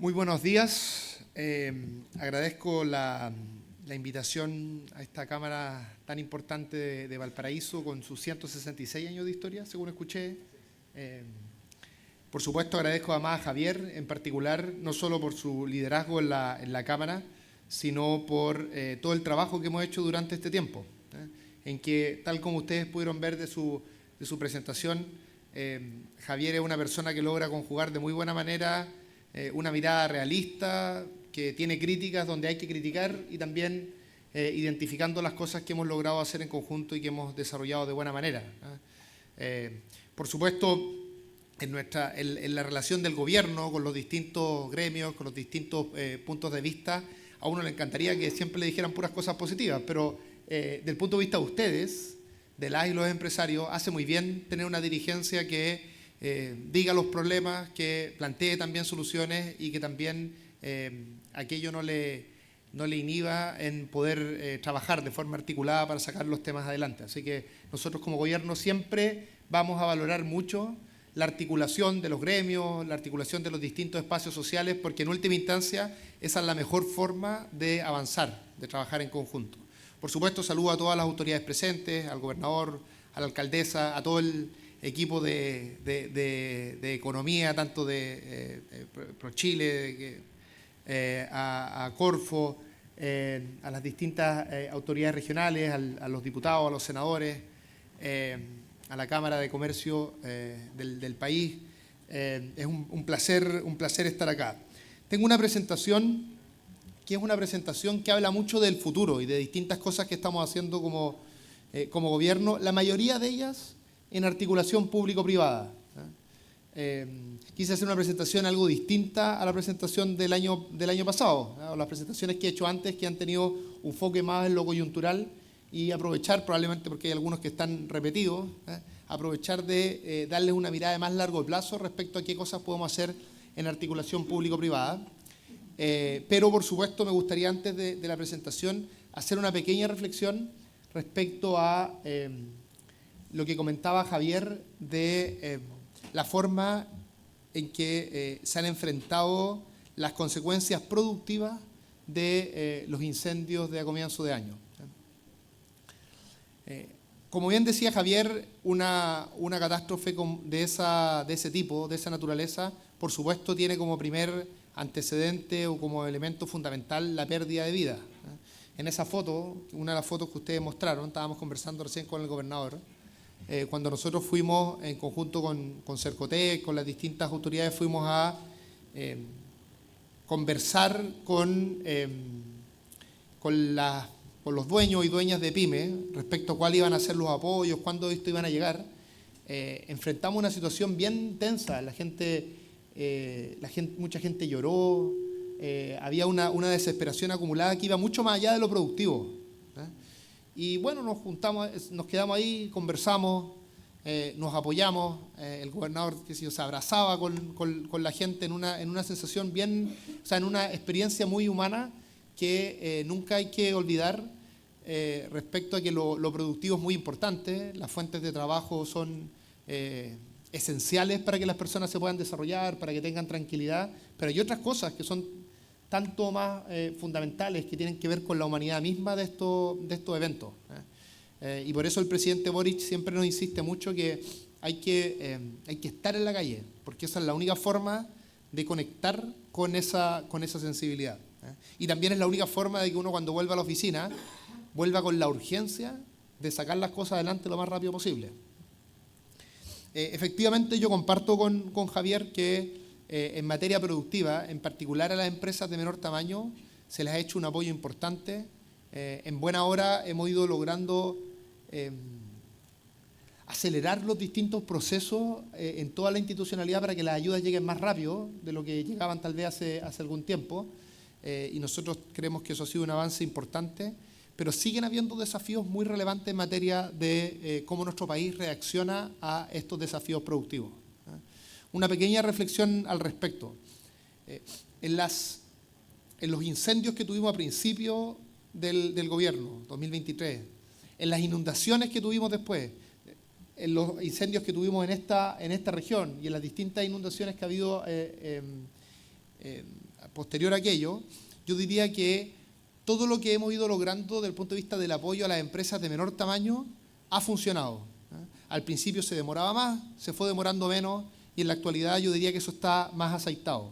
Muy buenos días. Agradezco la invitación a esta Cámara tan importante de Valparaíso con sus 166 años de historia, según escuché. Por supuesto, agradezco además a Javier en particular, no solo por su liderazgo en la Cámara, sino por todo el trabajo que hemos hecho durante este tiempo, en que, tal como ustedes pudieron ver de su presentación, Javier es una persona que logra conjugar de muy buena manera una mirada realista, que tiene críticas donde hay que criticar y también identificando las cosas que hemos logrado hacer en conjunto y que hemos desarrollado de buena manera. Por supuesto, en la relación del gobierno con los distintos gremios, con los distintos puntos de vista, a uno le encantaría que siempre le dijeran puras cosas positivas, pero del punto de vista de ustedes, de las y los empresarios, hace muy bien tener una dirigencia que diga los problemas, que plantee también soluciones y que también aquello no le inhiba en poder trabajar de forma articulada para sacar los temas adelante. Así que nosotros como gobierno siempre vamos a valorar mucho la articulación de los gremios, la articulación de los distintos espacios sociales, porque en última instancia esa es la mejor forma de avanzar, de trabajar en conjunto. Por supuesto, saludo a todas las autoridades presentes, al gobernador, a la alcaldesa, a todo el equipo de economía, tanto de ProChile, a Corfo, a las distintas autoridades regionales, a los diputados, a los senadores, a la Cámara de Comercio del país. Es un placer estar acá. Tengo una presentación que es una presentación que habla mucho del futuro y de distintas cosas que estamos haciendo como gobierno, la mayoría de ellas en articulación público-privada. Quise hacer una presentación algo distinta a la presentación del año pasado, o las presentaciones que he hecho antes, que han tenido un enfoque más en lo coyuntural, y aprovechar, probablemente porque hay algunos que están repetidos, aprovechar de darles una mirada de más largo plazo respecto a qué cosas podemos hacer en articulación público-privada. Pero, por supuesto, me gustaría antes de la presentación hacer una pequeña reflexión respecto a lo que comentaba Javier de la forma en que se han enfrentado las consecuencias productivas de los incendios de a comienzo de año. Como bien decía Javier, una catástrofe de ese tipo, de esa naturaleza, por supuesto tiene como primer antecedente o como elemento fundamental la pérdida de vida. En esa foto, una de las fotos que ustedes mostraron, estábamos conversando recién con el gobernador, cuando nosotros fuimos en conjunto con Cercotec, con las distintas autoridades, fuimos a conversar con los dueños y dueñas de pymes respecto a cuáles iban a ser los apoyos, cuándo esto iban a llegar. Enfrentamos una situación bien tensa, mucha gente lloró, había una desesperación acumulada que iba mucho más allá de lo productivo. Y bueno, nos quedamos ahí, conversamos, nos apoyamos, el gobernador se abrazaba con la gente en una sensación bien, o sea, en una experiencia muy humana que nunca hay que olvidar respecto a que lo productivo es muy importante, las fuentes de trabajo son esenciales para que las personas se puedan desarrollar, para que tengan tranquilidad, pero hay otras cosas que son tanto más fundamentales, que tienen que ver con la humanidad misma de estos eventos. Y por eso el presidente Boric siempre nos insiste mucho que hay que estar en la calle, porque esa es la única forma de conectar con esa sensibilidad. Y también es la única forma de que uno, cuando vuelva a la oficina, vuelva con la urgencia de sacar las cosas adelante lo más rápido posible. Efectivamente, yo comparto con Javier que en materia productiva, en particular a las empresas de menor tamaño, se les ha hecho un apoyo importante. En buena hora hemos ido logrando acelerar los distintos procesos en toda la institucionalidad para que las ayudas lleguen más rápido de lo que llegaban tal vez hace algún tiempo. Y nosotros creemos que eso ha sido un avance importante, pero siguen habiendo desafíos muy relevantes en materia de cómo nuestro país reacciona a estos desafíos productivos. Una pequeña reflexión al respecto. En los incendios que tuvimos a principio del gobierno, 2023, en las inundaciones que tuvimos después, en los incendios que tuvimos en esta región y en las distintas inundaciones que ha habido posterior a aquello, yo diría que todo lo que hemos ido logrando desde el punto de vista del apoyo a las empresas de menor tamaño ha funcionado. Al principio se demoraba más, se fue demorando menos y en la actualidad yo diría que eso está más aceitado.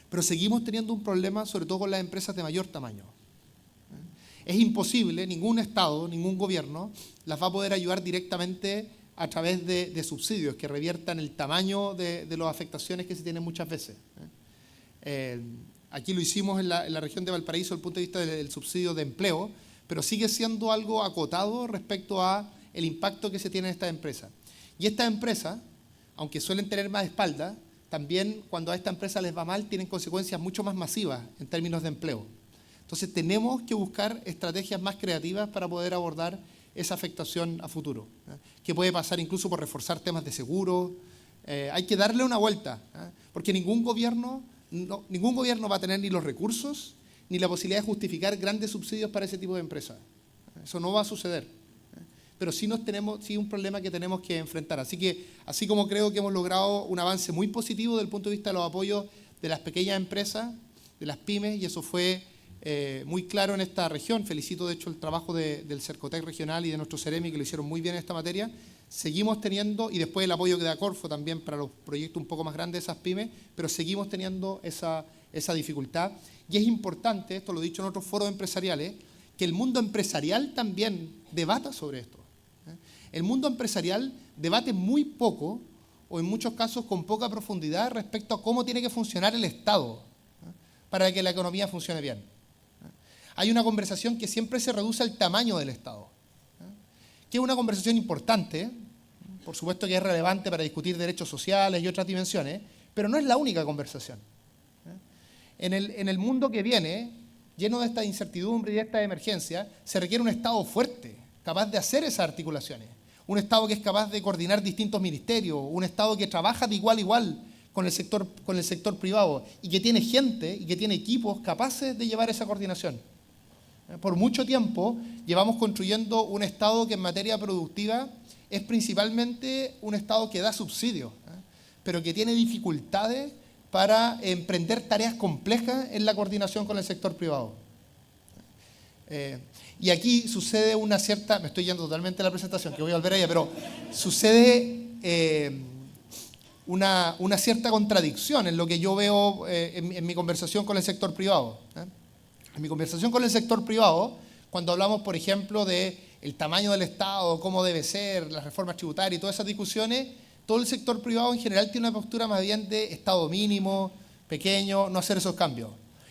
Pero seguimos teniendo un problema sobre todo con las empresas de mayor tamaño. Es imposible, ningún Estado, ningún gobierno las va a poder ayudar directamente a través de subsidios que reviertan el tamaño de las afectaciones que se tienen muchas veces. Aquí lo hicimos en la región de Valparaíso desde el punto de vista del subsidio de empleo, pero sigue siendo algo acotado respecto a el impacto que se tiene en estas empresas. Y estas empresas, aunque suelen tener más espalda, también cuando a esta empresa les va mal, tienen consecuencias mucho más masivas en términos de empleo. Entonces tenemos que buscar estrategias más creativas para poder abordar esa afectación a futuro, que puede pasar incluso por reforzar temas de seguro. Hay que darle una vuelta, porque ningún gobierno va a tener ni los recursos ni la posibilidad de justificar grandes subsidios para ese tipo de empresas. Eso no va a suceder. Pero sí un problema que tenemos que enfrentar. Así que, así como creo que hemos logrado un avance muy positivo desde el punto de vista de los apoyos de las pequeñas empresas, de las pymes, y eso fue muy claro en esta región. Felicito, de hecho, el trabajo del Cercotec regional y de nuestro Ceremi, que lo hicieron muy bien en esta materia. Seguimos teniendo, y después el apoyo que da Corfo también para los proyectos un poco más grandes de esas pymes, pero seguimos teniendo esa dificultad. Y es importante, esto lo he dicho en otros foros empresariales, que el mundo empresarial también debata sobre esto. El mundo empresarial debate muy poco, o en muchos casos con poca profundidad, respecto a cómo tiene que funcionar el Estado para que la economía funcione bien. Hay una conversación que siempre se reduce al tamaño del Estado, que es una conversación importante, por supuesto que es relevante para discutir derechos sociales y otras dimensiones, pero no es la única conversación. En el mundo que viene, lleno de esta incertidumbre y de esta emergencia, se requiere un Estado fuerte, capaz de hacer esas articulaciones, un Estado que es capaz de coordinar distintos ministerios, un Estado que trabaja de igual a igual con el sector privado y que tiene gente y que tiene equipos capaces de llevar esa coordinación. Por mucho tiempo llevamos construyendo un Estado que en materia productiva es principalmente un Estado que da subsidios, pero que tiene dificultades para emprender tareas complejas en la coordinación con el sector privado. Y aquí sucede una cierta, me estoy yendo totalmente a la presentación, que voy a volver a ella, pero sucede una cierta contradicción en lo que yo veo en mi conversación con el sector privado. En mi conversación con el sector privado, cuando hablamos, por ejemplo, del tamaño del Estado, cómo debe ser, las reformas tributarias y todas esas discusiones, todo el sector privado en general tiene una postura más bien de Estado mínimo, pequeño, no hacer esos cambios.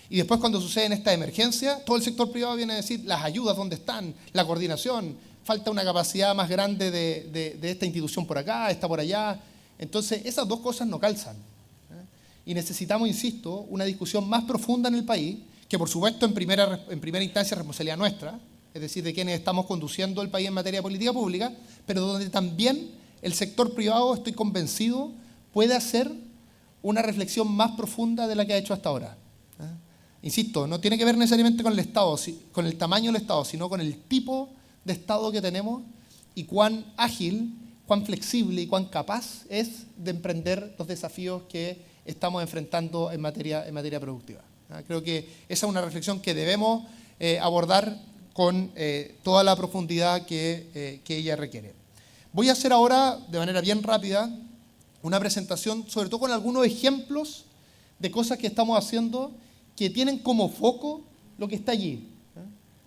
Y después cuando suceden estas emergencias, todo el sector privado viene a decir las ayudas dónde están, la coordinación, falta una capacidad más grande de esta institución por acá, esta por allá. Entonces esas dos cosas no calzan. Y necesitamos, insisto, una discusión más profunda en el país, que por supuesto en primera instancia es responsabilidad nuestra, es decir, de quienes estamos conduciendo el país en materia de política pública, pero donde también el sector privado, estoy convencido, puede hacer una reflexión más profunda de la que ha hecho hasta ahora. Insisto, no tiene que ver necesariamente con el Estado, con el tamaño del Estado, sino con el tipo de Estado que tenemos y cuán ágil, cuán flexible y cuán capaz es de emprender los desafíos que estamos enfrentando en materia productiva. Creo que esa es una reflexión que debemos abordar con toda la profundidad que ella requiere. Voy a hacer ahora, de manera bien rápida, una presentación, sobre todo con algunos ejemplos de cosas que estamos haciendo que tienen como foco lo que está allí.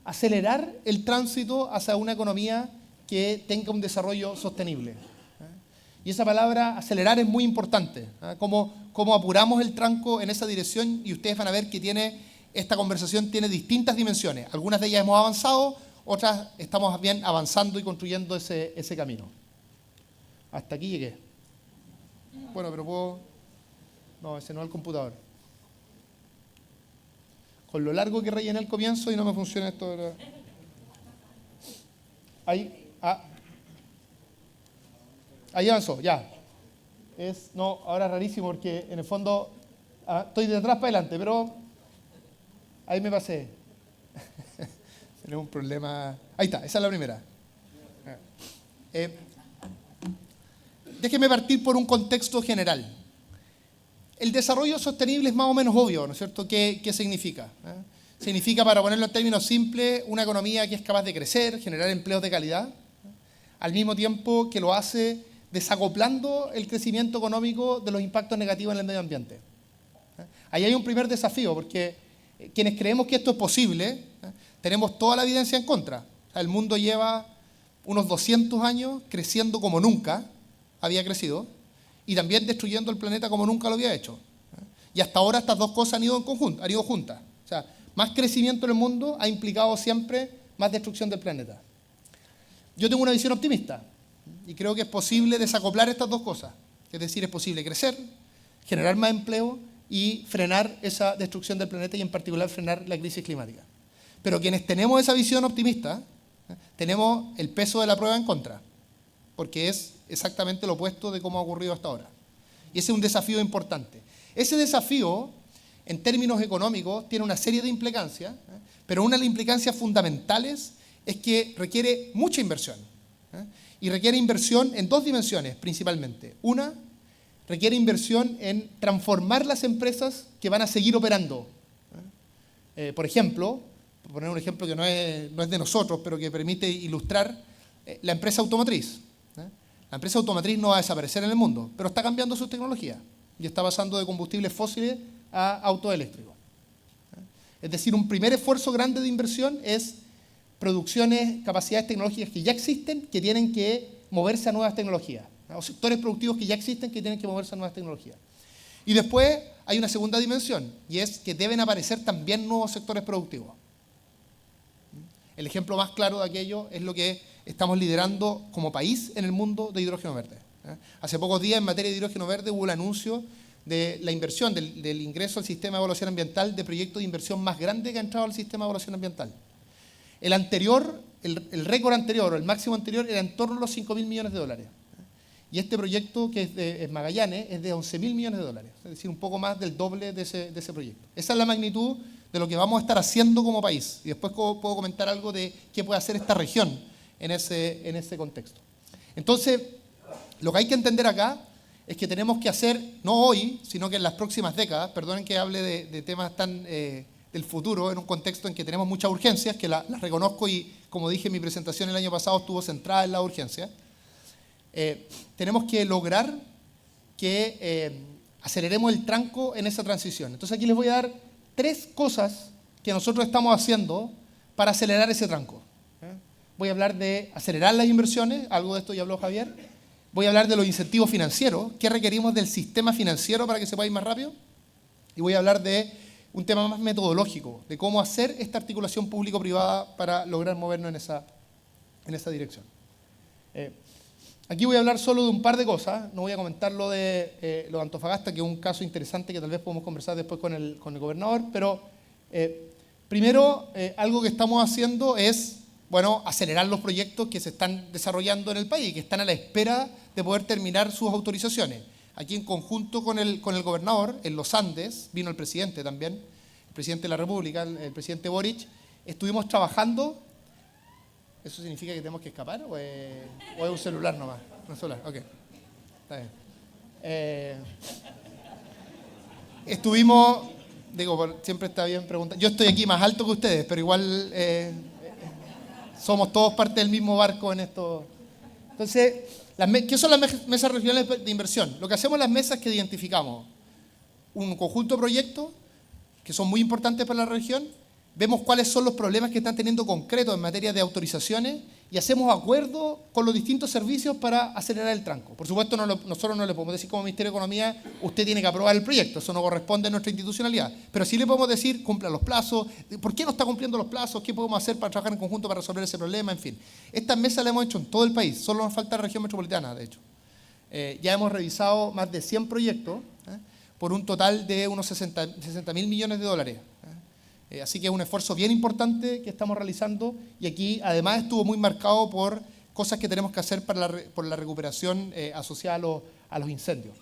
Acelerar el tránsito hacia una economía que tenga un desarrollo sostenible. Y esa palabra acelerar es muy importante. Cómo apuramos el tranco en esa dirección, y ustedes van a ver que esta conversación tiene distintas dimensiones. Algunas de ellas hemos avanzado, otras estamos bien avanzando y construyendo ese camino. Hasta aquí llegué. Bueno, pero puedo... No, ese no es el computador. Con lo largo que rellené al comienzo y no me funciona esto. Ahí avanzó, ya. No, ahora es rarísimo porque en el fondo estoy de atrás para adelante, pero ahí me pasé. Tenemos un problema. Ahí está, esa es la primera. Déjeme partir por un contexto general. El desarrollo sostenible es más o menos obvio, ¿no es cierto? ¿Qué significa? Significa, para ponerlo en términos simples, una economía que es capaz de crecer, generar empleos de calidad, al mismo tiempo que lo hace desacoplando el crecimiento económico de los impactos negativos en el medio ambiente. Ahí hay un primer desafío, porque quienes creemos que esto es posible, tenemos toda la evidencia en contra. O sea, el mundo lleva unos 200 años creciendo como nunca había crecido y también destruyendo el planeta como nunca lo había hecho. Y hasta ahora estas dos cosas han ido en conjunto, han ido juntas. O sea, más crecimiento en el mundo ha implicado siempre más destrucción del planeta. Yo tengo una visión optimista y creo que es posible desacoplar estas dos cosas. Es decir, es posible crecer, generar más empleo y frenar esa destrucción del planeta y en particular frenar la crisis climática. Pero quienes tenemos esa visión optimista, tenemos el peso de la prueba en contra, porque es exactamente lo opuesto de cómo ha ocurrido hasta ahora. Y ese es un desafío importante. Ese desafío, en términos económicos, tiene una serie de implicancias, pero una de las implicancias fundamentales es que requiere mucha inversión. Y requiere inversión en dos dimensiones principalmente. Una, requiere inversión en transformar las empresas que van a seguir operando. Por ejemplo, por poner un ejemplo que no es de nosotros, pero que permite ilustrar, la empresa automotriz. La empresa automotriz no va a desaparecer en el mundo, pero está cambiando sus tecnologías y está pasando de combustibles fósiles a autos eléctricos. Es decir, un primer esfuerzo grande de inversión es producciones, capacidades tecnológicas que ya existen, que tienen que moverse a nuevas tecnologías, o sectores productivos que ya existen, que tienen que moverse a nuevas tecnologías. Y después hay una segunda dimensión, y es que deben aparecer también nuevos sectores productivos. El ejemplo más claro de aquello es lo que estamos liderando como país en el mundo de hidrógeno verde. Hace pocos días, en materia de hidrógeno verde, hubo el anuncio de la inversión, del ingreso al sistema de evaluación ambiental, de proyecto de inversión más grande que ha entrado al sistema de evaluación ambiental. El anterior, el récord anterior, o el máximo anterior, era en torno a los 5.000 millones de dólares. Y este proyecto, que es de Magallanes, es de 11.000 millones de dólares, es decir, un poco más del doble de ese proyecto. Esa es la magnitud de lo que vamos a estar haciendo como país. Y después puedo comentar algo de qué puede hacer esta región en ese contexto. Entonces, lo que hay que entender acá es que tenemos que hacer, no hoy, sino que en las próximas décadas, perdonen que hable de temas tan del futuro, en un contexto en que tenemos muchas urgencias, que las reconozco y, como dije en mi presentación el año pasado, estuvo centrada en la urgencia. Tenemos que lograr que aceleremos el tranco en esa transición. Entonces aquí les voy a dar 3 cosas que nosotros estamos haciendo para acelerar ese tranco. Voy a hablar de acelerar las inversiones, algo de esto ya habló Javier. Voy a hablar de los incentivos financieros, qué requerimos del sistema financiero para que se pueda ir más rápido. Y voy a hablar de un tema más metodológico, de cómo hacer esta articulación público-privada para lograr movernos en esa dirección. Aquí voy a hablar solo de un par de cosas, no voy a comentar lo de Antofagasta, que es un caso interesante que tal vez podemos conversar después con el gobernador, pero primero algo que estamos haciendo es, bueno, acelerar los proyectos que se están desarrollando en el país y que están a la espera de poder terminar sus autorizaciones. Aquí en conjunto con el gobernador, en los Andes, vino el presidente también, el presidente de la República, el presidente Boric, estuvimos trabajando. ¿Eso significa que tenemos que escapar o es un celular nomás? Un celular, ok. Está bien. Estuvimos, siempre está bien preguntar. Yo estoy aquí más alto que ustedes, pero igual somos todos parte del mismo barco en esto. Entonces, ¿qué son las mesas regionales de inversión? Lo que hacemos en las mesas es que identificamos un conjunto de proyectos que son muy importantes para la región, vemos cuáles son los problemas que están teniendo concretos en materia de autorizaciones y hacemos acuerdos con los distintos servicios para acelerar el tranco. Por supuesto, nosotros no le podemos decir como Ministerio de Economía, usted tiene que aprobar el proyecto, eso no corresponde a nuestra institucionalidad, pero sí le podemos decir, cumpla los plazos, por qué no está cumpliendo los plazos, qué podemos hacer para trabajar en conjunto para resolver ese problema, en fin. Estas mesas las hemos hecho en todo el país, solo nos falta la región metropolitana, de hecho. Ya hemos revisado más de 100 proyectos por un total de unos 60.000 millones de dólares. Así que es un esfuerzo bien importante que estamos realizando y aquí además estuvo muy marcado por cosas que tenemos que hacer por la recuperación asociada a los incendios.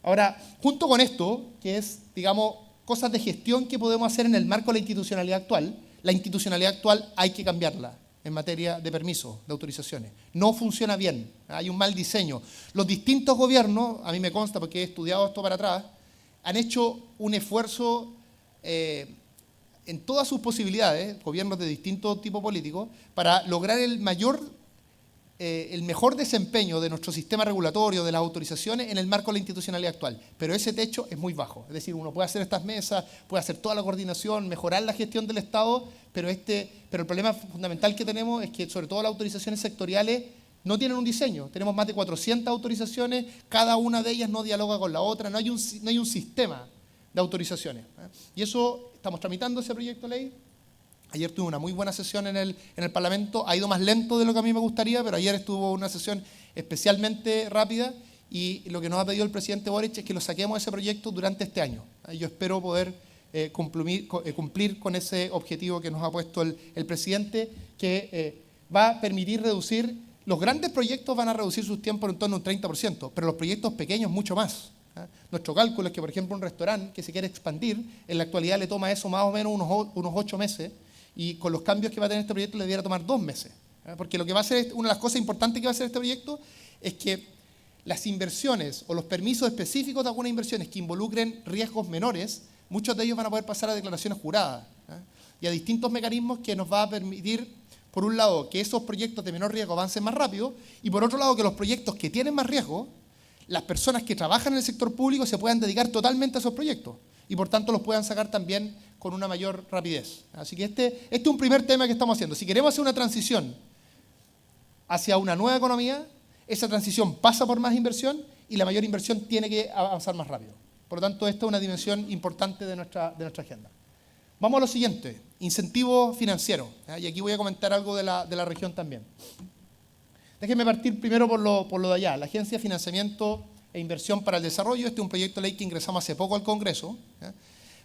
Ahora, junto con esto, que es, digamos, cosas de gestión que podemos hacer en el marco de la institucionalidad actual hay que cambiarla en materia de permisos, de autorizaciones. No funciona bien, hay un mal diseño. Los distintos gobiernos, a mí me consta porque he estudiado esto para atrás, han hecho un esfuerzo en todas sus posibilidades, gobiernos de distinto tipo político, para lograr el mejor desempeño de nuestro sistema regulatorio, de las autorizaciones, en el marco de la institucionalidad actual. Pero ese techo es muy bajo. Es decir, uno puede hacer estas mesas, puede hacer toda la coordinación, mejorar la gestión del Estado, pero el problema fundamental que tenemos es que, sobre todo las autorizaciones sectoriales, no tienen un diseño. Tenemos más de 400 autorizaciones, cada una de ellas no dialoga con la otra, no hay un sistema de autorizaciones. Y eso, estamos tramitando ese proyecto de ley. Ayer tuve una muy buena sesión en el Parlamento, ha ido más lento de lo que a mí me gustaría, pero ayer estuvo una sesión especialmente rápida y lo que nos ha pedido el presidente Boric es que lo saquemos ese proyecto durante este año. Yo espero poder cumplir con ese objetivo que nos ha puesto el presidente, que va a permitir reducir, los grandes proyectos van a reducir sus tiempos en torno a un 30%, pero los proyectos pequeños mucho más. Nuestro cálculo es que, por ejemplo, un restaurante que se quiere expandir, en la actualidad le toma eso más o menos unos 8 meses, y con los cambios que va a tener este proyecto le debiera tomar 2 meses. Porque lo que va a hacer, una de las cosas importantes que va a hacer este proyecto es que las inversiones o los permisos específicos de algunas inversiones que involucren riesgos menores, muchos de ellos van a poder pasar a declaraciones juradas y a distintos mecanismos que nos va a permitir, por un lado, que esos proyectos de menor riesgo avancen más rápido, y por otro lado, que los proyectos que tienen más riesgo, las personas que trabajan en el sector público se puedan dedicar totalmente a esos proyectos y por tanto los puedan sacar también con una mayor rapidez. Así que este es un primer tema que estamos haciendo. Si queremos hacer una transición hacia una nueva economía, esa transición pasa por más inversión y la mayor inversión tiene que avanzar más rápido. Por lo tanto, esta es una dimensión importante de nuestra agenda. Vamos a lo siguiente, incentivo financiero. Y aquí voy a comentar algo de la región también. Déjenme partir primero por lo de allá. La Agencia de Financiamiento e Inversión para el Desarrollo, este es un proyecto de ley que ingresamos hace poco al Congreso.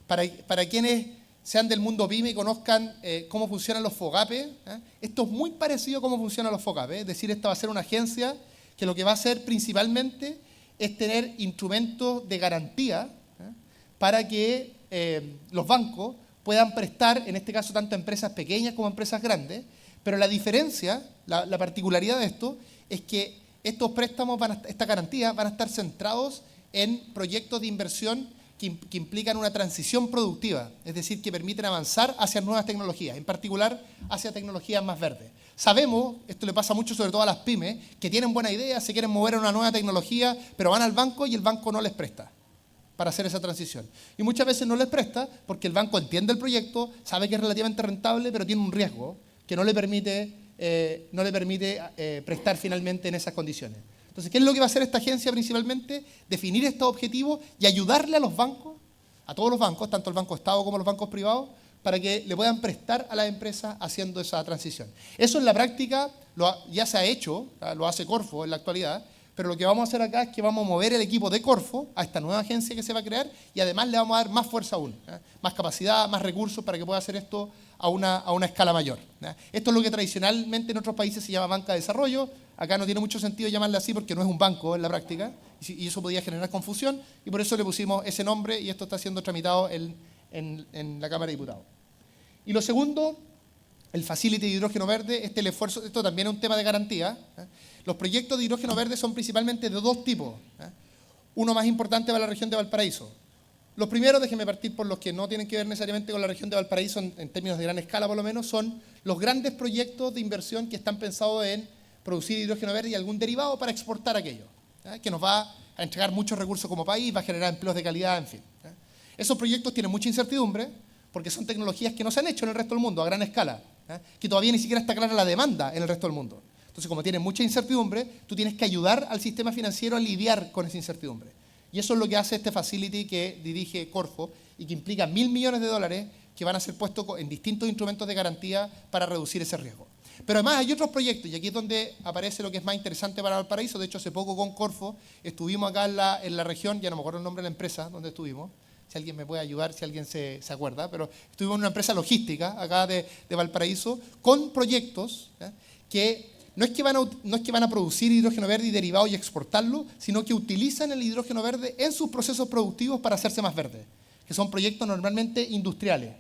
Para quienes sean del mundo PYME y conozcan cómo funcionan los FOGAPE, esto es muy parecido a cómo funcionan los FOGAPE. Es decir, esta va a ser una agencia que lo que va a hacer principalmente es tener instrumentos de garantía para que los bancos puedan prestar, en este caso, tanto a empresas pequeñas como a empresas grandes. Pero la diferencia, la particularidad de esto, es que estos préstamos, estas garantías, van a estar centrados en proyectos de inversión que implican una transición productiva, es decir, que permiten avanzar hacia nuevas tecnologías, en particular hacia tecnologías más verdes. Sabemos, esto le pasa mucho sobre todo a las pymes, que tienen buena idea, se quieren mover a una nueva tecnología, pero van al banco y el banco no les presta para hacer esa transición. Y muchas veces no les presta porque el banco entiende el proyecto, sabe que es relativamente rentable, pero tiene un riesgo que no le permite prestar finalmente en esas condiciones. Entonces, ¿qué es lo que va a hacer esta agencia principalmente? Definir estos objetivos y ayudarle a los bancos, a todos los bancos, tanto el Banco Estado como los bancos privados, para que le puedan prestar a las empresas haciendo esa transición. Eso en la práctica ya se ha hecho, lo hace Corfo en la actualidad, pero lo que vamos a hacer acá es que vamos a mover el equipo de Corfo a esta nueva agencia que se va a crear y además le vamos a dar más fuerza aún, más capacidad, más recursos para que pueda hacer esto a una escala mayor. Esto es lo que tradicionalmente en otros países se llama banca de desarrollo. Acá no tiene mucho sentido llamarle así porque no es un banco en la práctica y eso podía generar confusión y por eso le pusimos ese nombre y esto está siendo tramitado en la Cámara de Diputados. Y lo segundo, el Facility de Hidrógeno Verde, el esfuerzo, esto también es un tema de garantía. Los proyectos de hidrógeno verde son principalmente de dos tipos. Uno más importante para la región de Valparaíso. Los primeros, déjenme partir por los que no tienen que ver necesariamente con la región de Valparaíso en términos de gran escala por lo menos, son los grandes proyectos de inversión que están pensados en producir hidrógeno verde y algún derivado para exportar aquello, que nos va a entregar muchos recursos como país, va a generar empleos de calidad, en fin. Esos proyectos tienen mucha incertidumbre porque son tecnologías que no se han hecho en el resto del mundo a gran escala, que todavía ni siquiera está clara la demanda en el resto del mundo. Entonces, como tienen mucha incertidumbre, tú tienes que ayudar al sistema financiero a lidiar con esa incertidumbre. Y eso es lo que hace este facility que dirige Corfo y que implica $1.000 millones que van a ser puestos en distintos instrumentos de garantía para reducir ese riesgo. Pero además hay otros proyectos, y aquí es donde aparece lo que es más interesante para Valparaíso. De hecho, hace poco con Corfo estuvimos acá en la región, ya no me acuerdo el nombre de la empresa donde estuvimos, si alguien me puede ayudar, si alguien se acuerda, pero estuvimos en una empresa logística acá de Valparaíso con proyectos que no es que van a producir hidrógeno verde y derivados y exportarlo, sino que utilizan el hidrógeno verde en sus procesos productivos para hacerse más verde, que son proyectos normalmente industriales.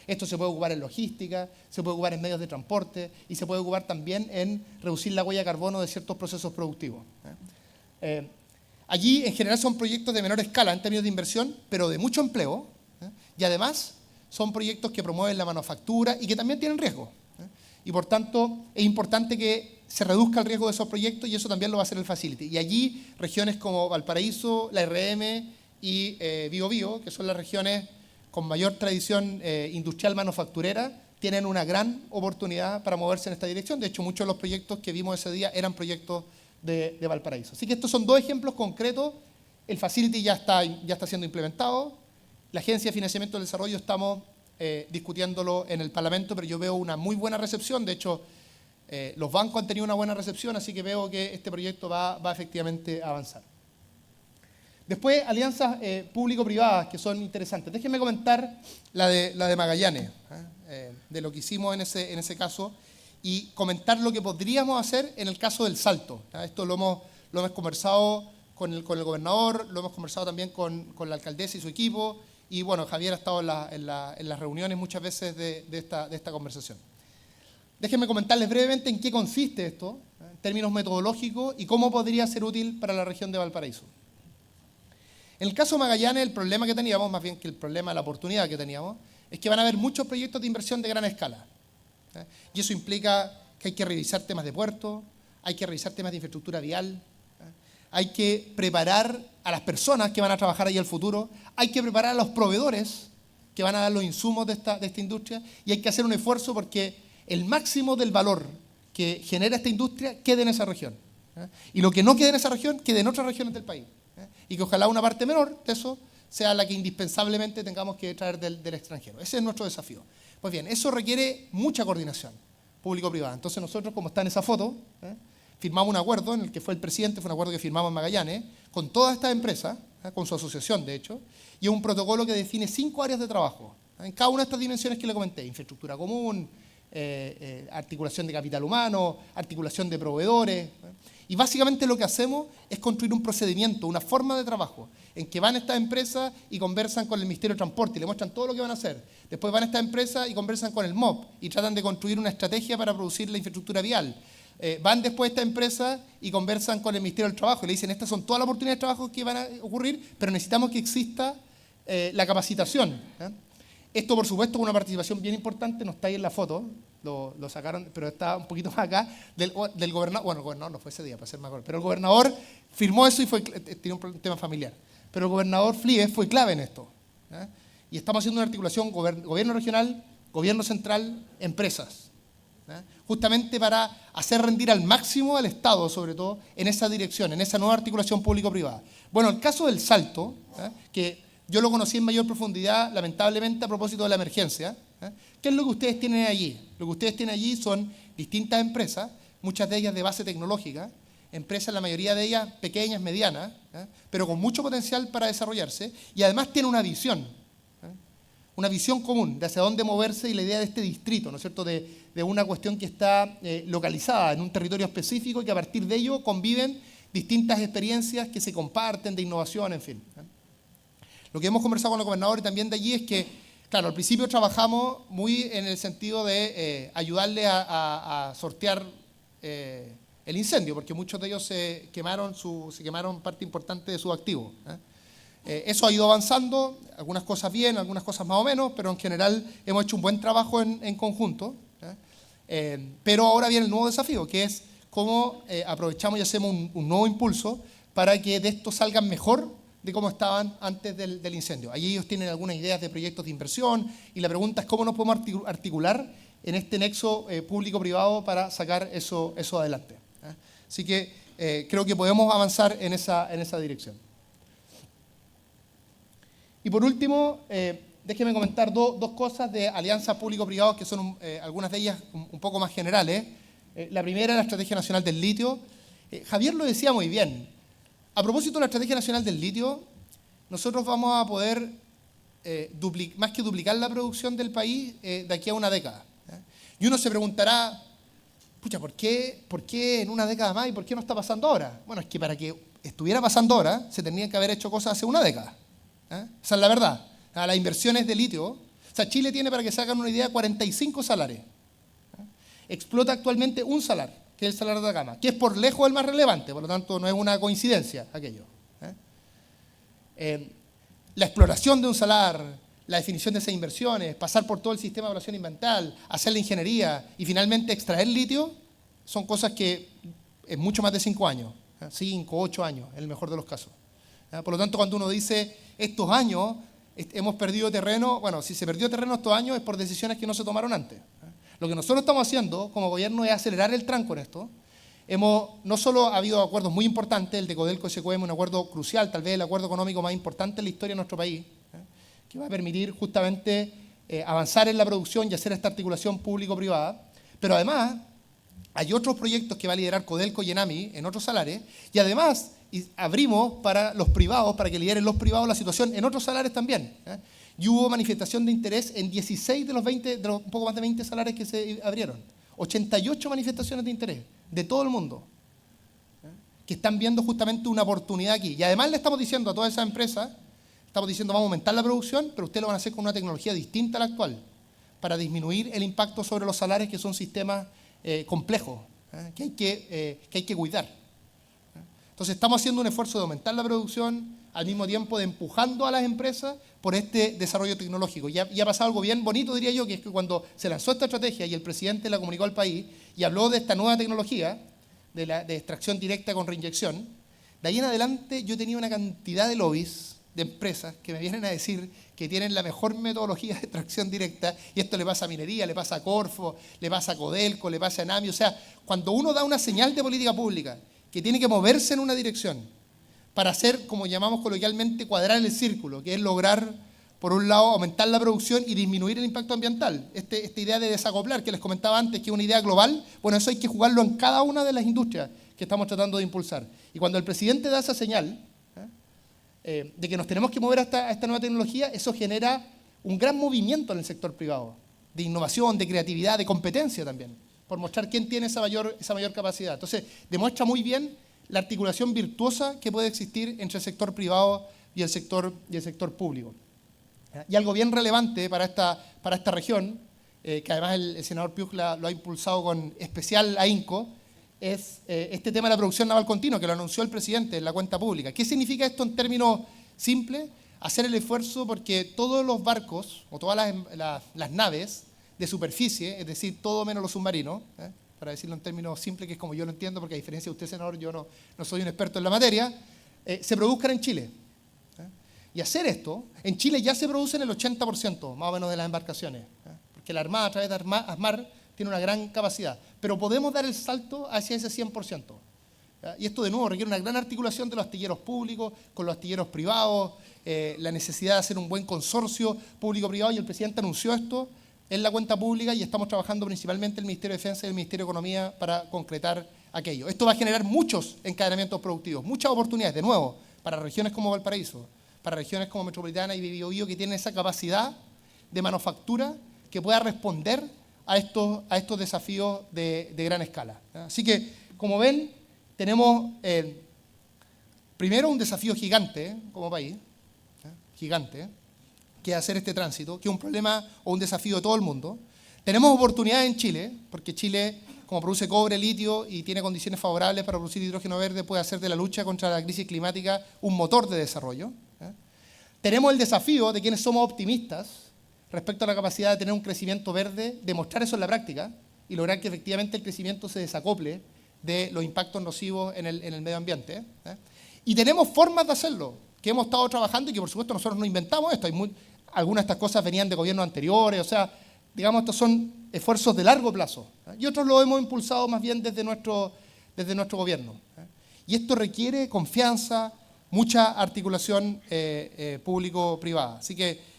Esto se puede ocupar en logística, se puede ocupar en medios de transporte y se puede ocupar también en reducir la huella de carbono de ciertos procesos productivos. Allí, en general, son proyectos de menor escala en términos de inversión, pero de mucho empleo, y además son proyectos que promueven la manufactura y que también tienen riesgo. Y por tanto, es importante que se reduzca el riesgo de esos proyectos y eso también lo va a hacer el Facility. Y allí, regiones como Valparaíso, la RM y Bío Bío, que son las regiones con mayor tradición industrial manufacturera, tienen una gran oportunidad para moverse en esta dirección. De hecho, muchos de los proyectos que vimos ese día eran proyectos de Valparaíso. Así que estos son dos ejemplos concretos. El Facility ya está siendo implementado. La Agencia de Financiamiento del Desarrollo estamos discutiéndolo en el Parlamento, pero yo veo una muy buena recepción. De hecho, los bancos han tenido una buena recepción, así que veo que este proyecto va efectivamente a avanzar. Después, alianzas público-privadas que son interesantes. Déjenme comentar la de Magallanes, de lo que hicimos en ese caso, y comentar lo que podríamos hacer en el caso del Salto. Esto lo hemos conversado con el gobernador, lo hemos conversado también con la alcaldesa y su equipo, y bueno, Javier ha estado en las reuniones muchas veces de esta conversación. Déjenme comentarles brevemente en qué consiste esto, en términos metodológicos, y cómo podría ser útil para la región de Valparaíso. En el caso de Magallanes, el problema que teníamos, más bien que el problema, la oportunidad que teníamos, es que van a haber muchos proyectos de inversión de gran escala. Y eso implica que hay que revisar temas de puerto, hay que revisar temas de infraestructura vial, hay que preparar a las personas que van a trabajar ahí al futuro, hay que preparar a los proveedores que van a dar los insumos de esta industria, y hay que hacer un esfuerzo porque el máximo del valor que genera esta industria quede en esa región. Y lo que no quede en esa región, quede en otras regiones del país. Y que ojalá una parte menor de eso sea la que indispensablemente tengamos que traer del extranjero. Ese es nuestro desafío. Pues bien, eso requiere mucha coordinación público-privada. Entonces nosotros, como está en esa foto, firmamos un acuerdo en el que fue el presidente, fue un acuerdo que firmamos en Magallanes, con todas estas empresas, con su asociación de hecho, y es un protocolo que define 5 áreas de trabajo, en cada una de estas dimensiones que le comenté: infraestructura común, articulación de capital humano, articulación de proveedores. Y básicamente lo que hacemos es construir un procedimiento, una forma de trabajo, en que van estas empresas y conversan con el Ministerio de Transporte y le muestran todo lo que van a hacer. Después van estas empresas y conversan con el MOP y tratan de construir una estrategia para producir la infraestructura vial. Van después estas empresas y conversan con el Ministerio del Trabajo y le dicen: estas son todas las oportunidades de trabajo que van a ocurrir, pero necesitamos que exista la capacitación. Esto, por supuesto, con una participación bien importante, no está ahí en la foto, lo sacaron, pero está un poquito más acá, del gobernador. Bueno, el gobernador no fue ese día, para ser más corto, pero el gobernador firmó eso y tiene un tema familiar. Pero el gobernador Flies fue clave en esto. Y estamos haciendo una articulación gobierno regional, gobierno central, empresas. Justamente para hacer rendir al máximo al Estado, sobre todo, en esa dirección, en esa nueva articulación público-privada. Bueno, el caso del Salto, que yo lo conocí en mayor profundidad, lamentablemente, a propósito de la emergencia. ¿Qué es lo que ustedes tienen allí? Lo que ustedes tienen allí son distintas empresas, muchas de ellas de base tecnológica, empresas, la mayoría de ellas pequeñas, medianas, pero con mucho potencial para desarrollarse, y además tienen una visión común de hacia dónde moverse, y la idea de este distrito, ¿no es cierto?, de una cuestión que está localizada en un territorio específico y que a partir de ello conviven distintas experiencias que se comparten de innovación, en fin. Lo que hemos conversado con el gobernador y también de allí es que, claro, al principio trabajamos muy en el sentido de ayudarle a sortear el incendio, porque muchos de ellos se quemaron parte importante de sus activos. Eso ha ido avanzando, algunas cosas bien, algunas cosas más o menos, pero en general hemos hecho un buen trabajo en conjunto. Pero ahora viene el nuevo desafío, que es cómo aprovechamos y hacemos un nuevo impulso para que de esto salgan mejor de cómo estaban antes del incendio. Allí ellos tienen algunas ideas de proyectos de inversión y la pregunta es cómo nos podemos articular en este nexo público-privado para sacar eso adelante. Así que creo que podemos avanzar en esa dirección. Y por último, déjenme comentar dos cosas de alianzas público-privadas que son algunas de ellas un poco más generales. La primera es la Estrategia Nacional del Litio. Javier lo decía muy bien. A propósito de la Estrategia Nacional del Litio, nosotros vamos a poder, más que duplicar la producción del país de aquí a una década. Y uno se preguntará, pucha, ¿por qué en una década más y por qué no está pasando ahora? Bueno, es que para que estuviera pasando ahora, se tenían que haber hecho cosas hace una década. Esa es la verdad. Las inversiones de litio, o sea, Chile tiene, para que se hagan una idea, 45 salares. Explota actualmente un salar, que es el salar de Atacama, que es por lejos el más relevante, por lo tanto no es una coincidencia aquello. la exploración de un salar, la definición de esas inversiones, pasar por todo el sistema de evaluación ambiental, hacer la ingeniería y finalmente extraer litio, son cosas que es mucho más de 5 años, 5, 8 años, en el mejor de los casos. Por lo tanto, cuando uno dice estos años hemos perdido terreno, bueno, si se perdió terreno estos años es por decisiones que no se tomaron antes. Lo que nosotros estamos haciendo como gobierno es acelerar el tranco en esto. No solo ha habido acuerdos muy importantes, el de Codelco y SQM, un acuerdo crucial, tal vez el acuerdo económico más importante en la historia de nuestro país, que va a permitir justamente avanzar en la producción y hacer esta articulación público-privada, pero además hay otros proyectos que va a liderar Codelco y Enami en otros salares, y además abrimos para los privados, para que lideren los privados la situación en otros salares también. Y hubo manifestación de interés en 16 de los 20, de los un poco más de 20 salares que se abrieron. 88 manifestaciones de interés de todo el mundo, que están viendo justamente una oportunidad aquí. Y además le estamos diciendo a todas esas empresas, estamos diciendo vamos a aumentar la producción, pero ustedes lo van a hacer con una tecnología distinta a la actual, para disminuir el impacto sobre los salarios, que son sistemas complejos, que hay que cuidar. Entonces estamos haciendo un esfuerzo de aumentar la producción, al mismo tiempo de empujando a las empresas por este desarrollo tecnológico. Y ha pasado algo bien bonito, diría yo, que es que cuando se lanzó esta estrategia y el presidente la comunicó al país y habló de esta nueva tecnología, de extracción directa con reinyección, de ahí en adelante yo tenía una cantidad de lobbies, de empresas, que me vienen a decir que tienen la mejor metodología de extracción directa, y esto le pasa a Minería, le pasa a Corfo, le pasa a Codelco, le pasa a Enami. O sea, cuando uno da una señal de política pública que tiene que moverse en una dirección para hacer, como llamamos coloquialmente, cuadrar el círculo, que es lograr, por un lado, aumentar la producción y disminuir el impacto ambiental. Esta idea de desacoplar, que les comentaba antes, que es una idea global, bueno, eso hay que jugarlo en cada una de las industrias que estamos tratando de impulsar. Y cuando el presidente da esa señal de que nos tenemos que mover a esta nueva tecnología, eso genera un gran movimiento en el sector privado, de innovación, de creatividad, de competencia también, por mostrar quién tiene esa mayor capacidad. Entonces, demuestra muy bien la articulación virtuosa que puede existir entre el sector privado y el sector público. Y algo bien relevante para esta región, que además el senador Piuk lo ha impulsado con especial ahínco, es este tema de la producción naval continua, que lo anunció el presidente en la cuenta pública. ¿Qué significa esto en términos simples? Hacer el esfuerzo porque todos los barcos, o todas las naves de superficie, es decir, todo menos los submarinos, para decirlo en términos simples, que es como yo lo entiendo, porque a diferencia de usted, senador, yo no soy un experto en la materia, se produzcan en Chile. Y hacer esto, en Chile ya se producen el 80% más o menos de las embarcaciones, porque la Armada a través de ASMAR tiene una gran capacidad, pero podemos dar el salto hacia ese 100%. Y esto de nuevo requiere una gran articulación de los astilleros públicos con los astilleros privados, la necesidad de hacer un buen consorcio público-privado, y el presidente anunció esto en la cuenta pública y estamos trabajando principalmente el Ministerio de Defensa y el Ministerio de Economía para concretar aquello. Esto va a generar muchos encadenamientos productivos, muchas oportunidades, de nuevo, para regiones como Valparaíso, para regiones como Metropolitana y Biobío, que tienen esa capacidad de manufactura que pueda responder a estos desafíos de gran escala. Así que, como ven, tenemos primero un desafío gigante como país, gigante, que es hacer este tránsito, que es un problema o un desafío de todo el mundo. Tenemos oportunidades en Chile, porque Chile, como produce cobre, litio y tiene condiciones favorables para producir hidrógeno verde, puede hacer de la lucha contra la crisis climática un motor de desarrollo. Tenemos el desafío de quienes somos optimistas respecto a la capacidad de tener un crecimiento verde, demostrar eso en la práctica y lograr que efectivamente el crecimiento se desacople de los impactos nocivos en el medio ambiente. Y tenemos formas de hacerlo, que hemos estado trabajando y que por supuesto nosotros no inventamos esto. Algunas de estas cosas venían de gobiernos anteriores, o sea, digamos, estos son esfuerzos de largo plazo. Y otros los hemos impulsado más bien desde nuestro gobierno. Y esto requiere confianza, mucha articulación público-privada. Así que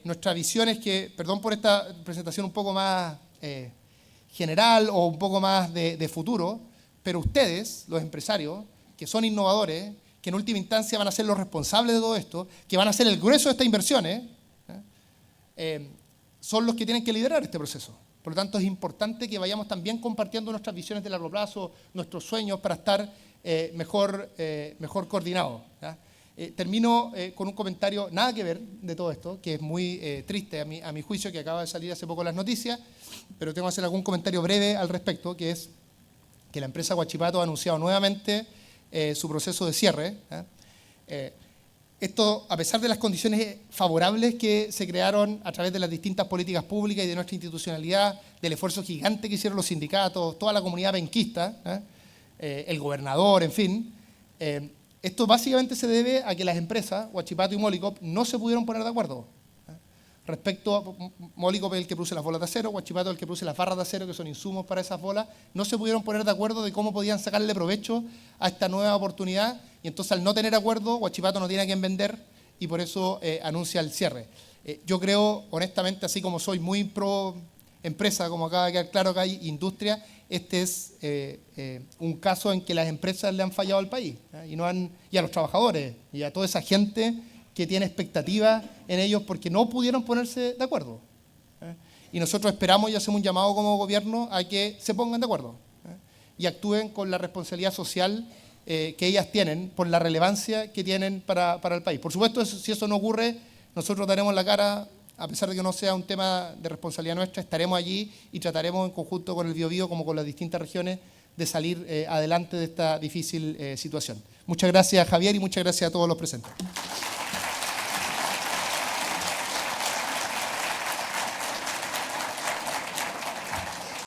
nuestra visión es que, perdón por esta presentación un poco más general o un poco más de futuro, pero ustedes, los empresarios, que son innovadores, que en última instancia van a ser los responsables de todo esto, que van a ser el grueso de estas inversiones, son los que tienen que liderar este proceso. Por lo tanto, es importante que vayamos también compartiendo nuestras visiones de largo plazo, nuestros sueños, para estar mejor coordinados. Termino con un comentario nada que ver de todo esto, que es muy triste a mi juicio, que acaba de salir hace poco en las noticias, pero tengo que hacer algún comentario breve al respecto, que es que la empresa Huachipato ha anunciado nuevamente su proceso de cierre. Esto, a pesar de las condiciones favorables que se crearon a través de las distintas políticas públicas y de nuestra institucionalidad, del esfuerzo gigante que hicieron los sindicatos, toda la comunidad penquista, el gobernador, en fin, esto básicamente se debe a que las empresas, Huachipato y Molycop, no se pudieron poner de acuerdo. Respecto a Molycop, el que produce las bolas de acero, Huachipato, el que produce las barras de acero, que son insumos para esas bolas, no se pudieron poner de acuerdo de cómo podían sacarle provecho a esta nueva oportunidad, y entonces al no tener acuerdo, Huachipato no tiene a quién vender y por eso anuncia el cierre. Yo creo, honestamente, así como soy muy pro empresa, como acaba de quedar claro que hay industria, este es un caso en que las empresas le han fallado al país, y a los trabajadores y a toda esa gente que tiene expectativas en ellos porque no pudieron ponerse de acuerdo. Y nosotros esperamos y hacemos un llamado como gobierno a que se pongan de acuerdo y actúen con la responsabilidad social que ellas tienen por la relevancia que tienen para el país. Por supuesto, si eso no ocurre, nosotros daremos la cara, a pesar de que no sea un tema de responsabilidad nuestra, estaremos allí y trataremos en conjunto con el Biobío, como con las distintas regiones, de salir adelante de esta difícil situación. Muchas gracias, Javier, y muchas gracias a todos los presentes.